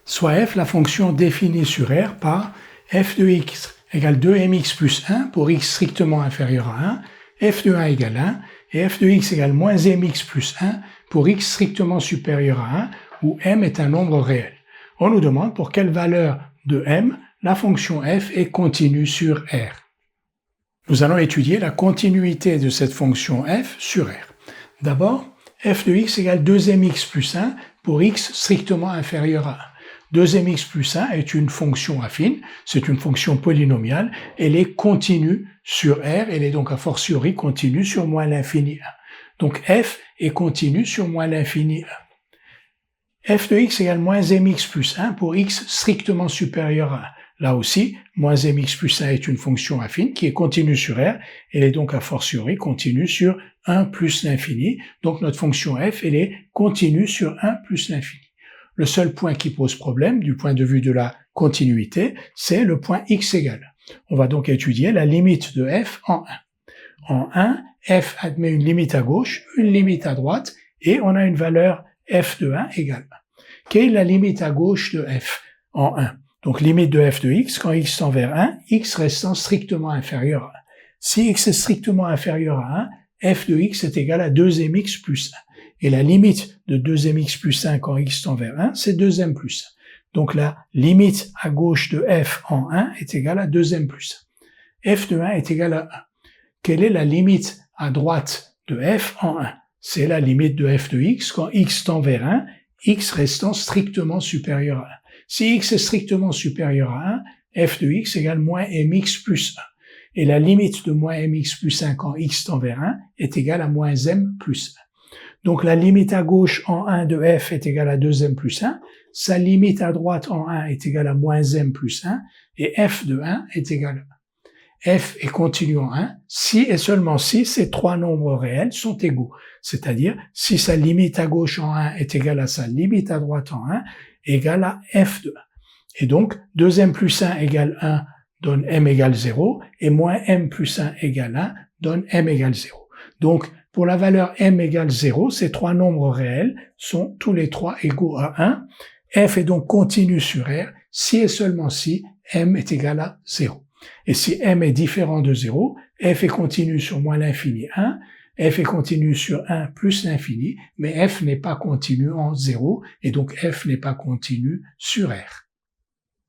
soit f la fonction définie sur R par f de x égale 2mx plus 1 pour x strictement inférieur à 1, f de 1 égale 1, et f de x égale moins mx plus 1 pour x strictement supérieur à 1, où m est un nombre réel. On nous demande pour quelle valeur de m la fonction f est continue sur R. Nous allons étudier la continuité de cette fonction f sur R. D'abord, f de x égale 2mx plus 1 pour x strictement inférieur à 1. 2mx plus 1 est une fonction affine, c'est une fonction polynomiale, elle est continue sur R, elle est donc a fortiori continue sur moins l'infini 1. Donc f est continue sur moins l'infini 1. f de x égale moins mx plus 1 pour x strictement supérieur à 1. Là aussi, moins mx plus 1 est une fonction affine qui est continue sur R, elle est donc a fortiori continue sur 1 plus l'infini, donc notre fonction f, elle est continue sur 1 plus l'infini. Le seul point qui pose problème du point de vue de la continuité, c'est le point x égale. On va donc étudier la limite de f en 1. En 1, f admet une limite à gauche, une limite à droite, et on a une valeur f de 1 égale 1. Quelle est la limite à gauche de f en 1? Donc limite de f de x, quand x tend vers 1, x restant strictement inférieur à 1. Si x est strictement inférieur à 1, f de x est égal à 2mx plus 1. Et la limite de 2mx plus 1 quand x tend vers 1, c'est 2m plus 1. Donc la limite à gauche de f en 1 est égale à 2m plus 1. f de 1 est égal à 1. Quelle est la limite à droite de f en 1? C'est la limite de f de x quand x tend vers 1, x restant strictement supérieur à 1. Si x est strictement supérieur à 1, f de x égale moins mx plus 1. Et la limite de moins mx plus 1 quand x tend vers 1 est égale à moins m plus 1. Donc la limite à gauche en 1 de f est égale à 2m plus 1, sa limite à droite en 1 est égale à moins m plus 1, et f de 1 est égal à 1. f est continu en 1 si et seulement si ces trois nombres réels sont égaux. C'est-à-dire si sa limite à gauche en 1 est égale à sa limite à droite en 1, égale à f de 1. Et donc 2m plus 1 égale 1 donne m égale 0, et moins m plus 1 égale 1 donne m égale 0. Donc pour la valeur m égale 0, ces trois nombres réels sont tous les trois égaux à 1. f est donc continu sur R si et seulement si m est égal à 0. Et si m est différent de 0, f est continu sur moins l'infini 1, f est continu sur 1 plus l'infini, mais f n'est pas continu en 0, et donc f n'est pas continu sur R.